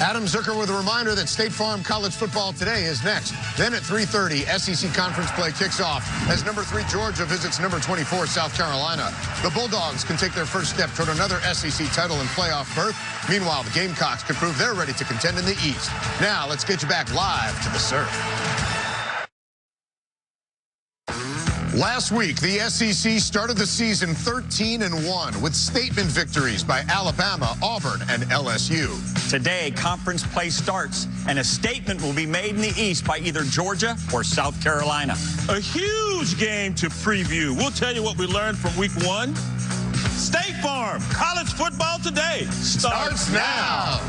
Adam Zucker with a reminder that State Farm College Football Today is next. Then at 3:30, SEC Conference play kicks off as number 3 Georgia visits number 24 South Carolina. The Bulldogs can take their first step toward another SEC title and playoff berth. Meanwhile, the Gamecocks could prove they're ready to contend in the East. Now, let's get you back live to the surf. Last week, the SEC started the season 13-1 with statement victories by Alabama, Auburn, and LSU. Today, conference play starts, and a statement will be made in the East by either Georgia or South Carolina. A huge game to preview. We'll tell you what we learned from week 1. State Farm College Football Today starts now.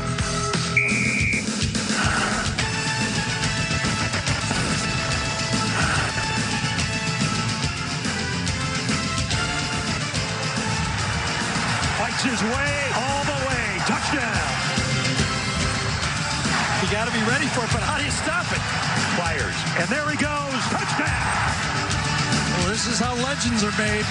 Fights his way all the way. Touchdown. You got to be ready for it, but how do you stop it? Fires. And there he goes. Touchdown. Well, this is how legends are made.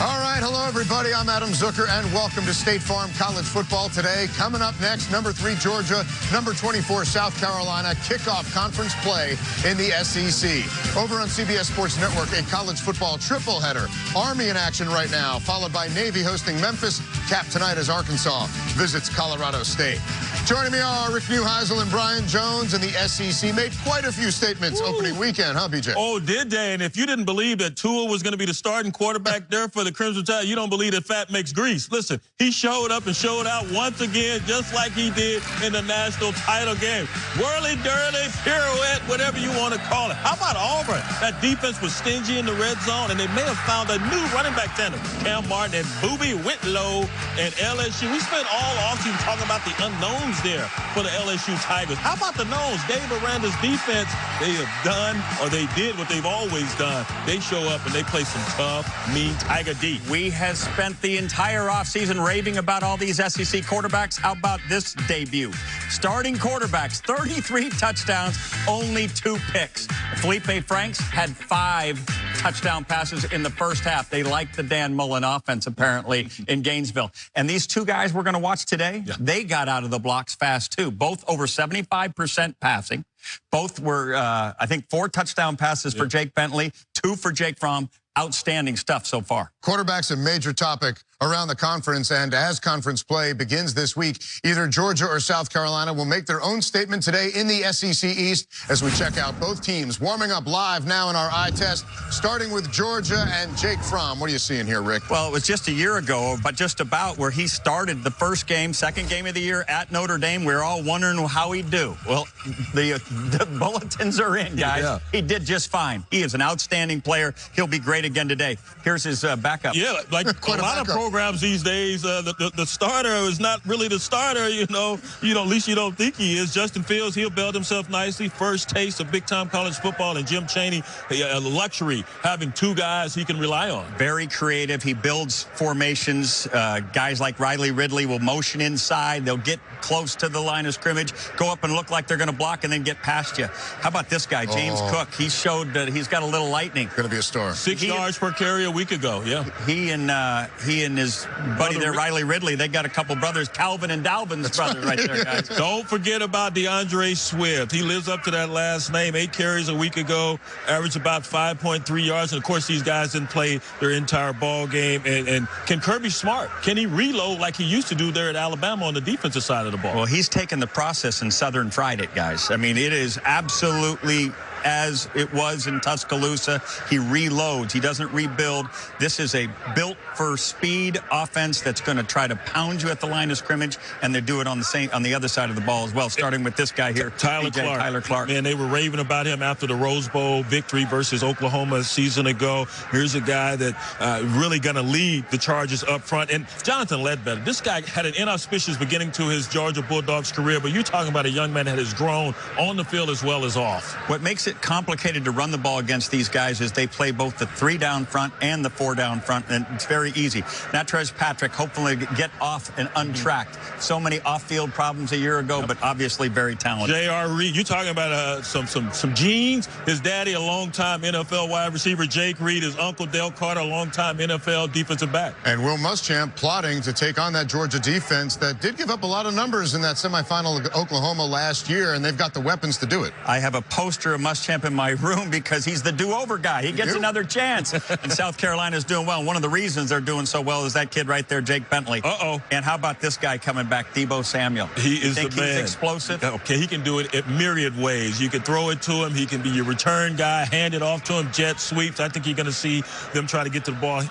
All right, hello, everybody. I'm Adam Zucker, and welcome to State Farm College Football Today. Coming up next, number 3 Georgia, number 24 South Carolina, kickoff conference play in the SEC. Over on CBS Sports Network, a college football triple header. Army in action right now, followed by Navy hosting Memphis. Cap tonight as Arkansas visits Colorado State. Joining me are Rick Neuheisel and Brian Jones, and the SEC made quite a few statements opening weekend, huh, BJ? Oh, did they? And if you didn't believe that Tua was going to be the starting quarterback there for the Crimson Tide, you don't believe that fat makes grease. Listen, he showed up and showed out once again, just like he did in the national title game. Whirly-dirly, pirouette, whatever you want to call it. How about Auburn? That defense was stingy in the red zone, and they may have found a new running back tandem. Cam Martin and Boobie Whitlow and LSU. We spent all offseason talking about the unknowns there for the LSU Tigers. How about the knowns? Dave Aranda's defense, they have done, or they did what they've always done. They show up and they play some tough, mean Tiger D. We have spent the entire offseason raving about all these SEC quarterbacks. How about this debut? Starting quarterbacks, 33 touchdowns, only 2 picks. Felipe Franks had 5 touchdown passes in the first half. They like the Dan Mullen offense, apparently, in Gainesville. And these 2 guys we're going to watch today, they got out of the blocks fast, too. Both over 75% passing. Both were, I think, 4 touchdown passes for Jake Bentley, 2 for Jake Fromm. Outstanding stuff so far. Quarterback's a major topic around the conference, and as conference play begins this week, either Georgia or South Carolina will make their own statement today in the SEC East as we check out both teams warming up live now in our eye test, starting with Georgia and Jake Fromm. What are you seeing here, Rick? Well, it was just a year ago, but just about, where he started the first game, second game of the year at Notre Dame. We were all wondering how he'd do. Well, the bulletins are in, guys. Yeah. He did just fine. He is an outstanding player. He'll be great again today. Here's his backup. Yeah, like a lot of programs these days, the starter is not really the starter, at least you don't think he is. Justin Fields, he'll build himself nicely. First taste of big-time college football, and Jim Chaney, a luxury, having 2 guys he can rely on. Very creative. He builds formations. Guys like Riley Ridley will motion inside. They'll get close to the line of scrimmage, go up and look like they're going to block, and then get past you. How about this guy, James Cook? He showed that he's got a little lightning. Going to be a star. 6 yards per carry a week ago, He and his buddy there, Riley Ridley, they got a couple brothers, Calvin and Dalvin's brothers right there, guys. Don't forget about DeAndre Swift. He lives up to that last name. 8 carries a week ago, averaged about 5.3 yards. And, of course, these guys didn't play their entire ball game. And can Kirby Smart, can he reload like he used to do there at Alabama on the defensive side of the ball? Well, he's taken the process and Southern fried it, guys. I mean, it is absolutely as it was in Tuscaloosa. He reloads. He doesn't rebuild. This is a built-for-speed offense that's going to try to pound you at the line of scrimmage, and they do it on the other side of the ball as well, starting with this guy here, Tyler Clark. Man, they were raving about him after the Rose Bowl victory versus Oklahoma a season ago. Here's a guy that really going to lead the Chargers up front. And Jonathan Ledbetter, this guy had an inauspicious beginning to his Georgia Bulldogs career, but you're talking about a young man that has grown on the field as well as off. What makes it complicated to run the ball against these guys is they play both the 3 down front and the 4 down front, and it's very easy. Natrez Patrick hopefully get off and untracked. So many off-field problems a year ago, but obviously very talented. J.R. Reed, you're talking about some genes. His daddy, a long-time NFL wide receiver. Jake Reed, his uncle Dale Carter, a long-time NFL defensive back. And Will Muschamp plotting to take on that Georgia defense that did give up a lot of numbers in that semifinal of Oklahoma last year, and they've got the weapons to do it. I have a poster of Muschamp in my room because he's the do-over guy. He gets another chance. And South Carolina's doing well. One of the reasons they're doing so well is that kid right there, Jake Bentley. Uh-oh. And how about this guy coming back, Deebo Samuel? He is the man. He's explosive? Okay, he can do it in myriad ways. You can throw it to him. He can be your return guy, hand it off to him, jet sweeps. I think you're going to see them try to get the ball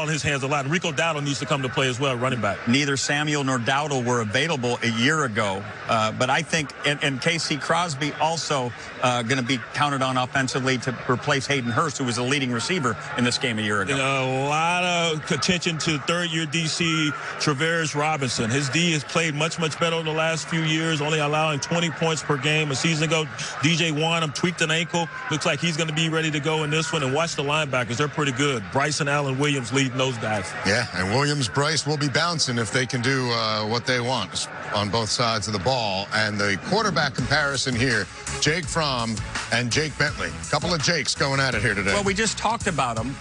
in his hands a lot. Rico Dowdle needs to come to play as well, running back. Neither Samuel nor Dowdle were available a year ago. But I think, and K.C. Crosby also going to be counted on offensively to replace Hayden Hurst, who was the leading receiver in this game a year ago. A lot of attention to third-year DC Travaris Robinson. His D has played much better over the last few years, only allowing 20 points per game. A season ago, DJ Wanham tweaked an ankle. Looks like he's going to be ready to go in this one. And watch the linebackers. They're pretty good. Bryson Allen Williams leading those guys. Yeah, and Williams, Bryce will be bouncing if they can do what they want on both sides of the ball. And the quarterback comparison here, Jake Fromm and Jake Bentley. A couple of Jakes going at it here today. Well, we just talked about them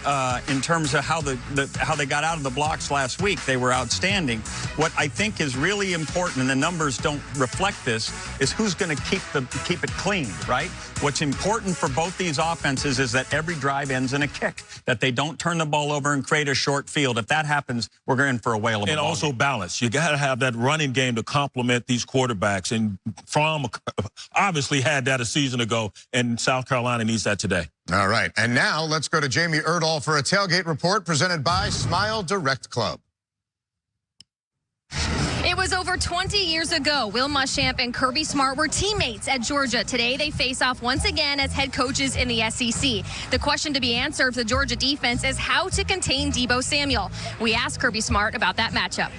in terms of how they got out of the blocks last week. They were outstanding. What I think is really important, and the numbers don't reflect this, is who's going to keep it clean, right? What's important for both these offenses is that every drive ends in a kick, that they don't turn the ball over and create a short field. If that happens, we're going for a whale of a ball. And also balance. You got to have that running game to complement these quarterbacks. And Fromm obviously had that a season ago, and South Carolina needs that today. All right. And now let's go to Jamie Erdahl for a tailgate report presented by Smile Direct Club. It was over 20 years ago. Will Muschamp and Kirby Smart were teammates at Georgia. Today, they face off once again as head coaches in the SEC. The question to be answered for the Georgia defense is how to contain Deebo Samuel. We asked Kirby Smart about that matchup.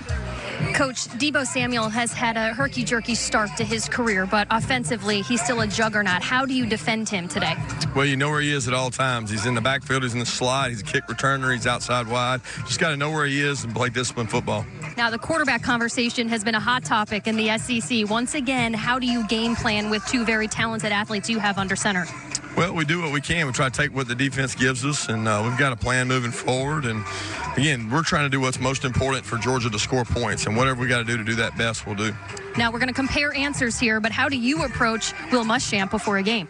Coach, Deebo Samuel has had a herky-jerky start to his career, but offensively, he's still a juggernaut. How do you defend him today? Well, you know where he is at all times. He's in the backfield, he's in the slot, he's a kick returner, he's outside wide. Just got to know where he is and play disciplined football. Now, the quarterback conversation has been a hot topic in the SEC. Once again, how do you game plan with two very talented athletes you have under center? Well, we do what we can. We try to take what the defense gives us, and we've got a plan moving forward. And, again, we're trying to do what's most important for Georgia to score points, and whatever we got to do that best, we'll do. Now, we're going to compare answers here, but how do you approach Will Muschamp before a game?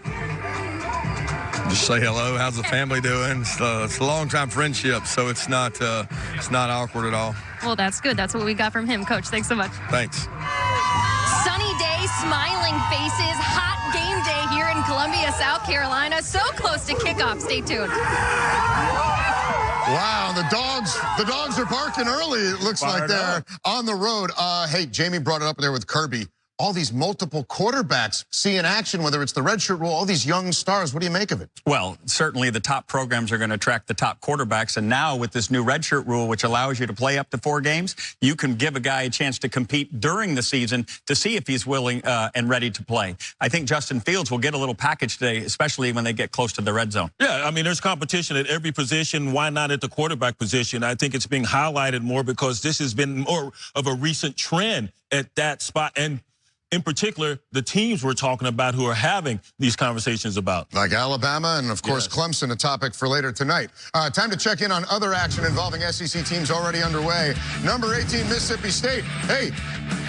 Just say hello. How's the family doing? It's a long-time friendship, so it's not awkward at all. Well, that's good. That's what we got from him, Coach. Thanks so much. Thanks. Sunny day, smiling faces, hot game day here in Columbia, South Carolina. So close to kickoff. Stay tuned. Wow, the dogs are barking early, it looks like they're on the road. Hey, Jamie brought it up there with Kirby. All these multiple quarterbacks see in action, whether it's the redshirt rule, all these young stars. What do you make of it? Well, certainly the top programs are going to attract the top quarterbacks. And now with this new redshirt rule, which allows you to play up to 4 games, you can give a guy a chance to compete during the season to see if he's willing and ready to play. I think Justin Fields will get a little package today, especially when they get close to the red zone. Yeah, I mean, there's competition at every position. Why not at the quarterback position? I think it's being highlighted more because this has been more of a recent trend at that spot. And in particular, the teams we're talking about who are having these conversations about. Like Alabama and, of course, Clemson, a topic for later tonight. Time to check in on other action involving SEC teams already underway. Number 18, Mississippi State. Hey,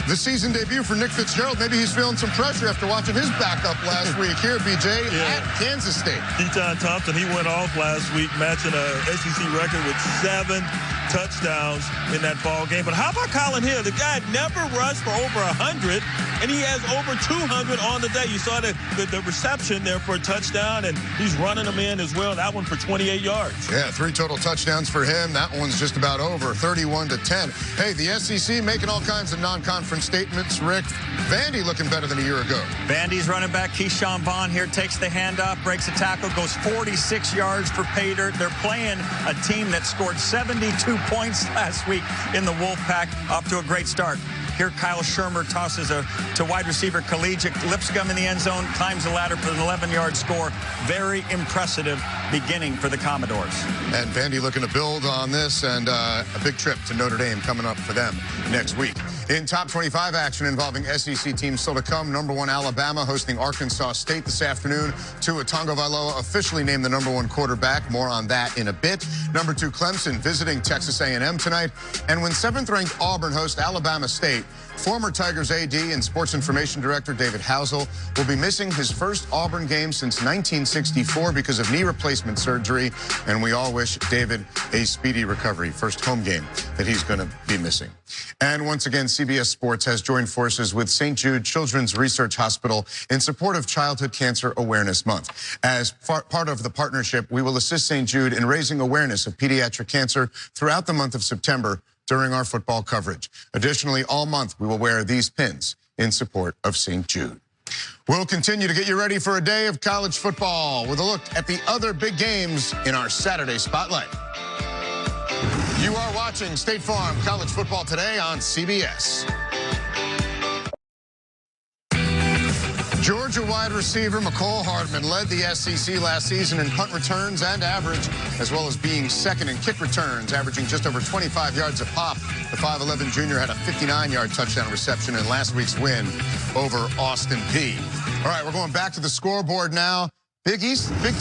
the season debut for Nick Fitzgerald. Maybe he's feeling some pressure after watching his backup last week here, BJ, at Kansas State. Keaton Thompson, he went off last week, matching a SEC record with 7 touchdowns in that ball game. But how about Colin Hill? The guy never rushed for over 100, and he has over 200 on the day. You saw the reception there for a touchdown, and he's running them in as well. That one for 28 yards. Yeah, 3 total touchdowns for him. That one's just about over, 31-10. Hey, the SEC making all kinds of non-conference conference statements, Rick. Vandy looking better than a year ago. Vandy's running back Keyshawn Vaughn here takes the handoff, breaks a tackle, goes 46 yards for pay dirt. They're playing a team that scored 72 points last week in the Wolfpack. Off to a great start. Here, Kyle Shermer tosses to wide receiver Collegiate. Lipscomb in the end zone, climbs the ladder for an 11-yard score. Very impressive beginning for the Commodores. And Vandy looking to build on this, and a big trip to Notre Dame coming up for them next week. In top 25 action involving SEC teams still to come, number 1 Alabama hosting Arkansas State this afternoon. Tua Tagovailoa officially named the number 1 quarterback. More on that in a bit. Number 2 Clemson visiting Texas A&M tonight. And when 7th-ranked Auburn hosts Alabama State, former Tigers AD and Sports Information Director David Housel will be missing his first Auburn game since 1964 because of knee replacement surgery, and we all wish David a speedy recovery. First home game that he's going to be missing. And once again, CBS Sports has joined forces with St. Jude Children's Research Hospital in support of Childhood Cancer Awareness Month. As part of the partnership, we will assist St. Jude in raising awareness of pediatric cancer throughout the month of September during our football coverage. Additionally, all month we will wear these pins in support of St. Jude. We'll continue to get you ready for a day of college football with a look at the other big games in our Saturday Spotlight. You are watching State Farm College Football Today on CBS. Georgia wide receiver Mecole Hardman led the SEC last season in punt returns and average, as well as being second in kick returns, averaging just over 25 yards a pop. The 5'11 junior had a 59-yard touchdown reception in last week's win over Austin Peay. All right, we're going back to the scoreboard now. Big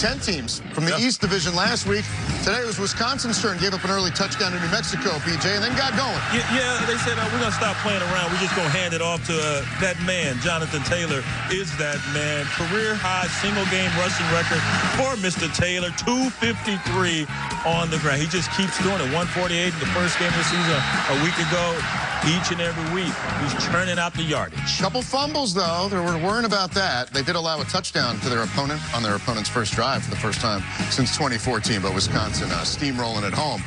Ten teams from the East Division last week. Today was Wisconsin's turn. Gave up an early touchdown to New Mexico, PJ, and then got going. Yeah, they said, we're going to stop playing around. We're just going to hand it off to that man. Jonathan Taylor is that man. Career-high single-game rushing record for Mr. Taylor, 253 on the ground. He just keeps doing it. 148 in the first game of the season a week ago. Each and every week, he's churning out the yardage. Couple fumbles, though. They were worrying about that. They did allow a touchdown to their opponent on their opponent's first drive for the first time since 2014, but Wisconsin steamrolling at home.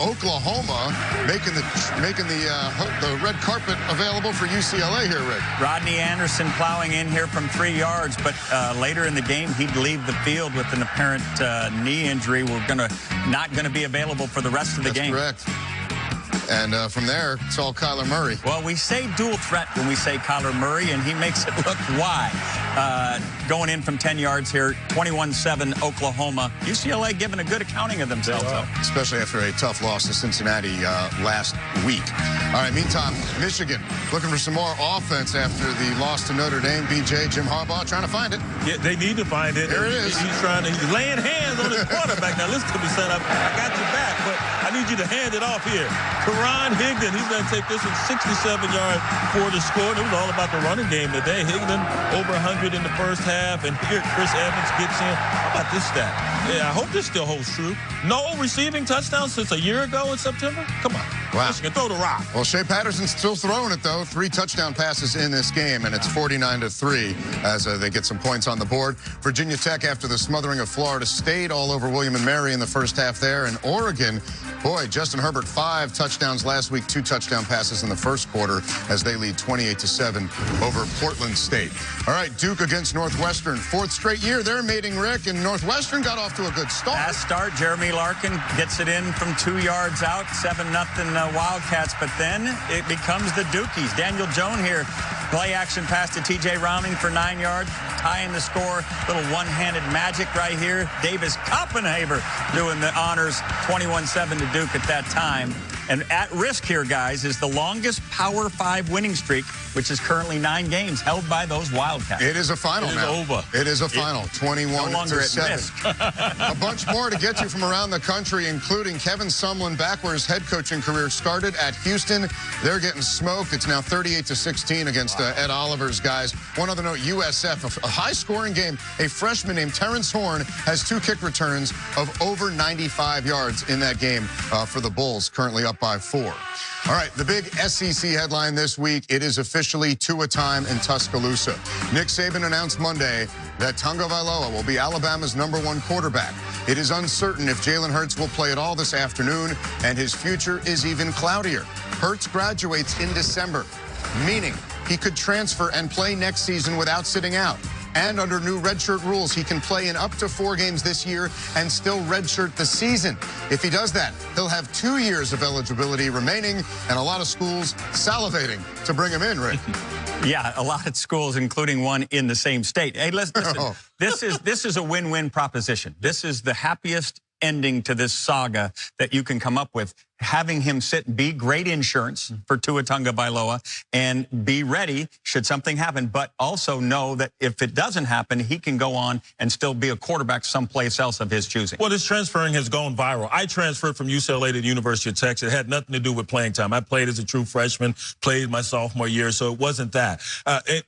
Oklahoma making the red carpet available for UCLA here, Rick. Rodney Anderson plowing in here from 3 yards, but later in the game, he'd leave the field with an apparent knee injury. We're not going to be available for the rest of the game. That's correct. And from there, it's all Kyler Murray. Well, we say dual threat when we say Kyler Murray, and he makes it look why. Going in from 10 yards here, 21-7 Oklahoma. UCLA giving a good accounting of themselves, though. Especially after a tough loss to Cincinnati last week. All right, meantime, Michigan looking for some more offense after the loss to Notre Dame. BJ, Jim Harbaugh trying to find it. Yeah, they need to find it. There it is. He's laying hands on his quarterback. Now, listen to me, son. I got your back, but I need you to hand it off here. Karan Higdon, he's going to take this one 67 yards for the score. It was all about the running game today. Higdon over 100 in the first half, and here Chris Evans gets in. How about this stat? Yeah, I hope this still holds true. No receiving touchdowns since a year ago in September? Come on. Wow. Michigan, throw the rock. Well, Shea Patterson's still throwing it, though. 3 touchdown passes in this game, and it's 49-3 as they get some points on the board. Virginia Tech, after the smothering of Florida State all over William & Mary in the first half there. And Oregon, boy, Justin Herbert, 5 touchdowns last week, 2 touchdown passes in the first quarter as they lead 28-7 over Portland State. All right, Duke against Northwestern. 4th straight year they're mating, Rick, and Northwestern got off to a good start. Fast start. Jeremy Larkin gets it in from 2 yards out, 7-0 Wildcats, but then it becomes the Dukies. Daniel Jones here, play action pass to T.J. Rounding for 9 yards, tying the score. Little one-handed magic right here. Davis Koppenhaver doing the honors, 21-7 to Duke at that time. And at risk here, guys, is the longest Power 5 winning streak, which is currently 9 games, held by those Wildcats. It is a final now. It is over. It is a final, 21-7. No longer at risk. A bunch more to get to from around the country, including Kevin Sumlin back where his head coaching career started at Houston. They're getting smoked. It's now 38-16 against Ed Oliver's guys. One other note, USF, a high-scoring game. A freshman named Terrence Horn has 2 kick returns of over 95 yards in that game for the Bulls, currently up by 4. All right, the big SEC headline this week, it is officially Tua time in Tuscaloosa. Nick Saban announced Monday that Tagovailoa will be Alabama's #1 quarterback. It is uncertain if Jalen Hurts will play at all this afternoon, and his future is even cloudier. Hurts graduates in December. meaning he could transfer and play next season without sitting out. And under new redshirt rules, he can play in up to 4 games this year and still redshirt the season. If he does that, he'll have 2 years of eligibility remaining, and a lot of schools salivating to bring him in, Rick. Yeah, a lot of schools, including one in the same state. Hey, listen, this is a win-win proposition. This is the happiest ending to this saga that you can come up with. Having him sit and be great insurance for Tua Tagovailoa and be ready should something happen, but also know that if it doesn't happen, he can go on and still be a quarterback someplace else of his choosing. Well, this transferring has gone viral. I transferred from UCLA to the University of Texas. It had nothing to do with playing time. I played as a true freshman, played my sophomore year, so it wasn't that.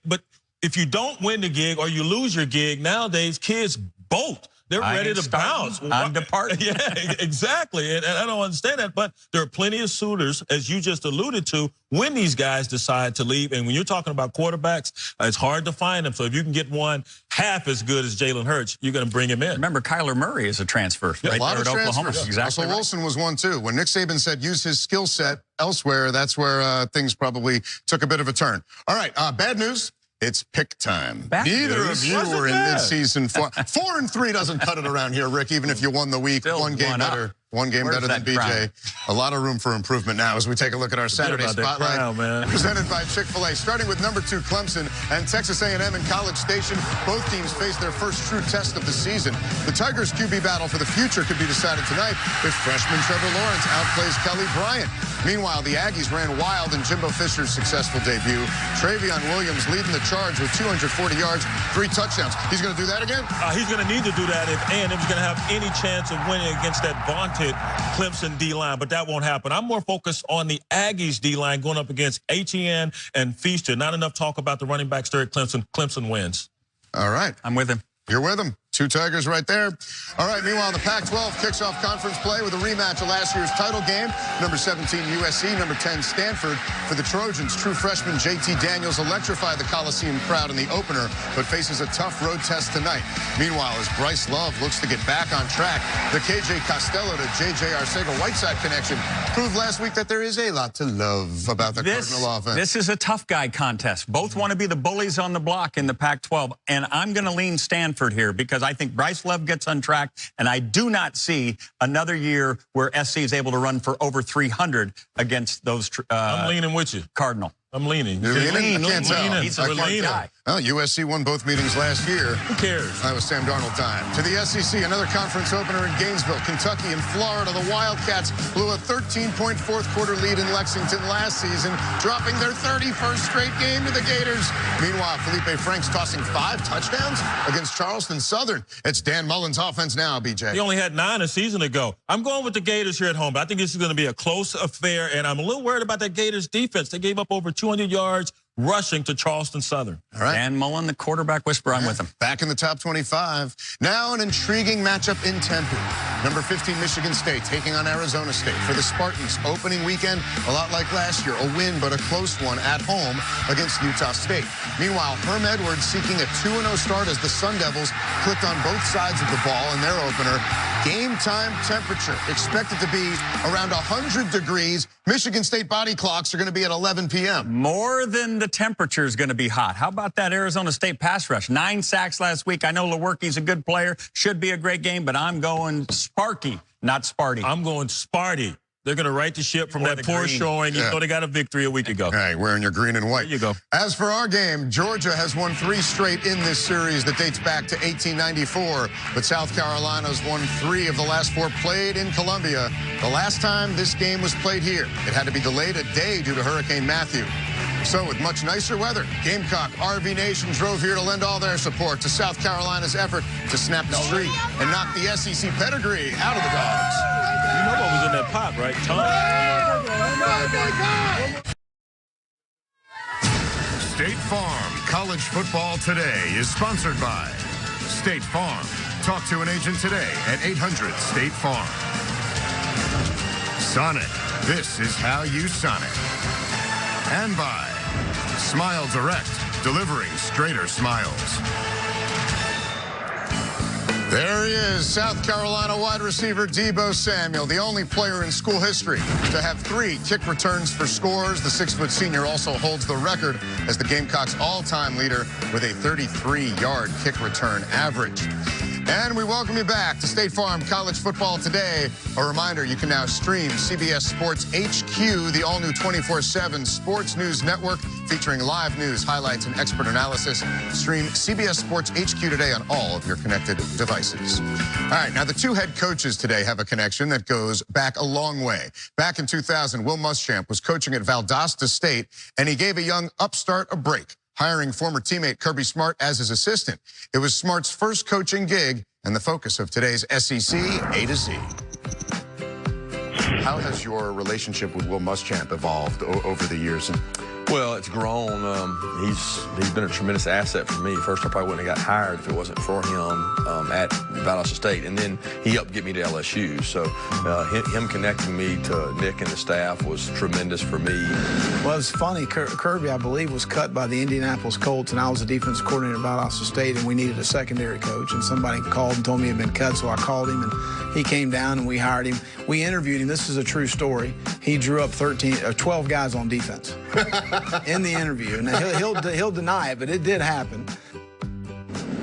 But if you don't win the gig or you lose your gig, nowadays kids bolt. They're ready to bounce. I'm departing. Yeah, exactly. And I don't understand that. But there are plenty of suitors, as you just alluded to, when these guys decide to leave. And when you're talking about quarterbacks, it's hard to find them. So if you can get one half as good as Jalen Hurts, you're going to bring him in. Remember, Kyler Murray is a transfer right there at Oklahoma. Exactly. Russell Wilson was one, too. When Nick Saban said use his skill set elsewhere, that's where things probably took a bit of a turn. All right, bad news. It's pick time. Neither of you were in midseason 4-3 doesn't cut it around here, Rick, even if you won the week. Still one game better. One game better than BJ. Crown? A lot of room for improvement now as we take a look at our Saturday Spotlight. Presented by Chick-fil-A. Starting with number 2 Clemson and Texas A&M in College Station. Both teams face their first true test of the season. The Tigers' QB battle for the future could be decided tonight if freshman Trevor Lawrence outplays Kelly Bryant. Meanwhile, the Aggies ran wild in Jimbo Fisher's successful debut. Travion Williams leading the charge with 240 yards, 3 touchdowns. He's going to do that again? He's going to need to do that if A&M's going to have any chance of winning against that vaunted Clemson D-line, but that won't happen. I'm more focused on the Aggies D-line going up against Etienne and Feaster. Not enough talk about the running backs there at Clemson. Clemson wins. All right. I'm with him. You're with him. 2 Tigers right there. All right, meanwhile, the Pac-12 kicks off conference play with a rematch of last year's title game. Number 17, USC. Number 10, Stanford. For the Trojans, true freshman J.T. Daniels electrified the Coliseum crowd in the opener, but faces a tough road test tonight. Meanwhile, as Bryce Love looks to get back on track, the K.J. Costello to J.J. Arcega-Whiteside connection proved last week that there is a lot to love about the Cardinal offense. This is a tough guy contest. Both want to be the bullies on the block in the Pac-12, and I'm going to lean Stanford here because I think Bryce Love gets on track, and I do not see another year where SC is able to run for over 300 against those I'm leaning with you. Cardinal. I'm leaning. You're leaning? I can't tell. He's a leaning guy. Well, USC won both meetings last year. Who cares? That was Sam Darnold time. To the SEC, another conference opener in Gainesville, Kentucky and Florida. The Wildcats blew a 13-point fourth-quarter lead in Lexington last season, dropping their 31st straight game to the Gators. Meanwhile, Felipe Franks tossing 5 touchdowns against Charleston Southern. It's Dan Mullen's offense now, BJ. He only had 9 a season ago. I'm going with the Gators here at home, but I think this is going to be a close affair, and I'm a little worried about that Gators defense. They gave up over 200 yards rushing to Charleston Southern. All right. Dan Mullen, the quarterback whisperer, I'm with him. Back in the top 25. Now an intriguing matchup in Tempe. Number 15, Michigan State taking on Arizona State. For the Spartans, opening weekend, a lot like last year, a win but a close one at home against Utah State. Meanwhile, Herm Edwards seeking a 2-0 start as the Sun Devils clicked on both sides of the ball in their opener. Game time temperature expected to be around 100 degrees. Michigan State body clocks are going to be at 11 p.m. More than the temperature is going to be hot. How about that Arizona State pass rush? 9 sacks last week. I know Lewerke's a good player. Should be a great game, but I'm going Sparky, not Sparty. I'm going Sparty. They're going to right the ship from that poor showing, even though they got a victory a week ago. All right, wearing your green and white. There you go. As for our game, Georgia has won 3 straight in this series that dates back to 1894. But South Carolina's won 3 of the last 4 played in Columbia. The last time this game was played here, it had to be delayed a day due to Hurricane Matthew. So with much nicer weather, Gamecock RV Nation drove here to lend all their support to South Carolina's effort to snap the streak and knock the SEC pedigree out of the Dogs. You know what was in that pot, right? State Farm College Football Today is sponsored by State Farm. Talk to an agent today at 800-STATE-FARM. Sonic, this is how you Sonic. And by Smile Direct, delivering straighter smiles. There he is, South Carolina wide receiver Deebo Samuel, the only player in school history to have 3 kick returns for scores. The 6-foot senior also holds the record as the Gamecocks' all-time leader with a 33-yard kick return average. And we welcome you back to State Farm College Football Today. A reminder, you can now stream CBS Sports HQ, the all-new 24/7 sports news network featuring live news, highlights, and expert analysis. Stream CBS Sports HQ today on all of your connected devices. All right, now the 2 head coaches today have a connection that goes back a long way. Back in 2000, Will Muschamp was coaching at Valdosta State, and he gave a young upstart a break, hiring former teammate Kirby Smart as his assistant. It was Smart's first coaching gig and the focus of today's SEC A to Z. How has your relationship with Will Muschamp evolved over the years? Well, it's grown. He's been a tremendous asset for me. First, I probably wouldn't have got hired if it wasn't for him at Valdosta State, and then he helped get me to LSU. So him connecting me to Nick and the staff was tremendous for me. Well, it's funny. Kirby, I believe, was cut by the Indianapolis Colts, and I was the defense coordinator at Valdosta State, and we needed a secondary coach. And somebody called and told me he had been cut, so I called him, and he came down, and we hired him. We interviewed him. This is a true story. He drew up 12 guys on defense. In the interview, and he'll deny it, but it did happen.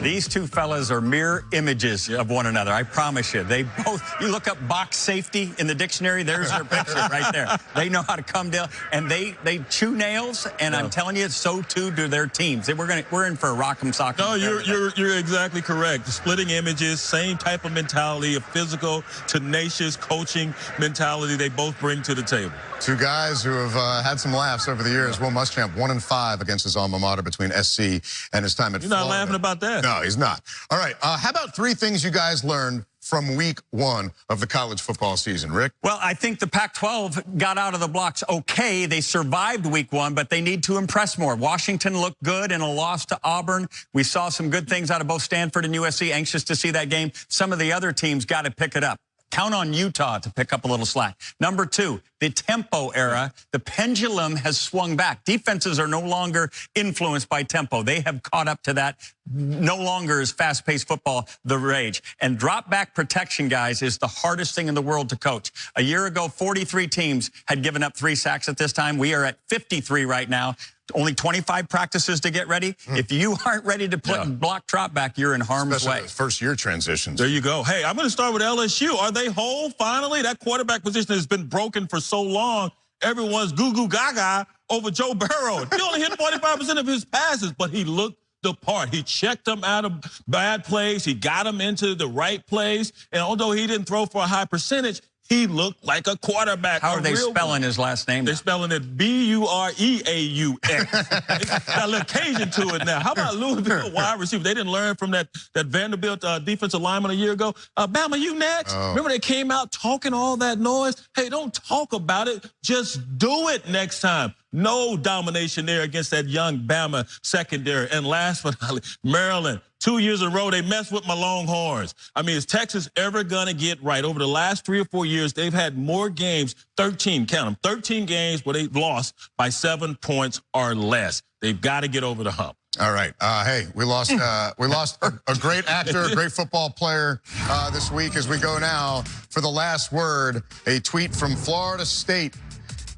These 2 fellas are mirror images of one another. I promise you. They both, you look up box safety in the dictionary, there's their picture right there. They know how to come down, and they chew nails, and I'm telling you, so too do their teams. We're in for a rock'em sock'em. No, you're exactly correct. The splitting images, same type of mentality, a physical, tenacious coaching mentality they both bring to the table. 2 guys who have had some laughs over the years. Will Muschamp 1-5 against his alma mater between SC and his time at Florida. You're not laughing about that. No, he's not. All right, how about 3 things you guys learned from week 1 of the college football season? Rick? Well, I think the Pac-12 got out of the blocks okay. They survived week 1, but they need to impress more. Washington looked good in a loss to Auburn. We saw some good things out of both Stanford and USC. Anxious to see that game. Some of the other teams got to pick it up. Count on Utah to pick up a little slack. Number 2, the tempo era. The pendulum has swung back. Defenses are no longer influenced by tempo. They have caught up to that. No longer is fast-paced football the rage. And drop-back protection, guys, is the hardest thing in the world to coach. A year ago, 43 teams had given up 3 sacks at this time. We are at 53 right now. Only 25 practices to get ready. If you aren't ready to block drop back, you're in harm's way. First-year transitions. There you go. Hey, I'm going to start with LSU. Are they whole finally? That quarterback position has been broken for so long. Everyone's goo-goo gaga over Joe Burrow. He only hit 45% of his passes, but he looked the part. He checked them out of bad plays. He got them into the right place. And although he didn't throw for a high percentage, he looked like a quarterback. How are they spelling his last name? They're spelling it B-U-R-E-A-U-X. Got a little Cajun to it now. How about Louisville wide receiver? They didn't learn from that Vanderbilt defensive lineman a year ago. Bama, you next. Remember they came out talking all that noise? Hey, don't talk about it. Just do it next time. No domination there against that young Bama secondary. And last but not least, Maryland. 2 years in a row, they messed with my Longhorns. I mean, is Texas ever going to get right? Over the last 3 or 4 years, they've had more games, 13, count them, 13 games where they've lost by 7 points or less. They've got to get over the hump. All right. Hey, we lost a great actor, a great football player this week. As we go now for the last word, a tweet from Florida State.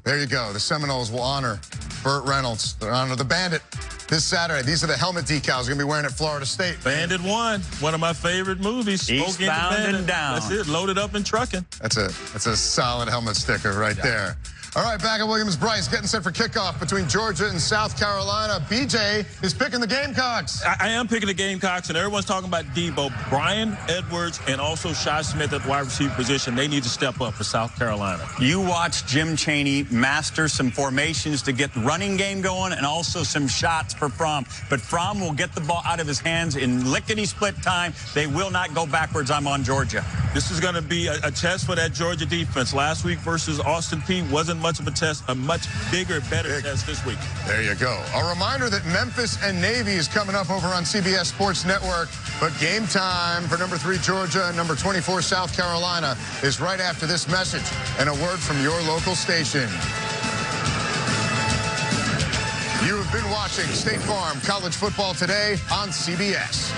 There you go. The Seminoles will honor Burt Reynolds. They'll honor the Bandit this Saturday. These are the helmet decals going to be wearing at Florida State. Bandit 1, one of my favorite movies. Eastbound and Down. That's it, loaded up and trucking. That's a solid helmet sticker right there. All right, back at Williams-Brice, getting set for kickoff between Georgia and South Carolina. BJ is picking the Gamecocks. I am picking the Gamecocks, and everyone's talking about Debo. Brian Edwards and also Shi Smith at the wide receiver position. They need to step up for South Carolina. You watch Jim Chaney master some formations to get the running game going and also some shots for Fromm. But Fromm will get the ball out of his hands in lickety-split time. They will not go backwards. I'm on Georgia. This is going to be a test for that Georgia defense. Last week versus Austin Peay wasn't much of a test, a much bigger, better test this week. There you go. A reminder that Memphis and Navy is coming up over on CBS Sports Network, but game time for number 3 Georgia and number 24 South Carolina is right after this message and a word from your local station. You have been watching State Farm College Football Today on CBS.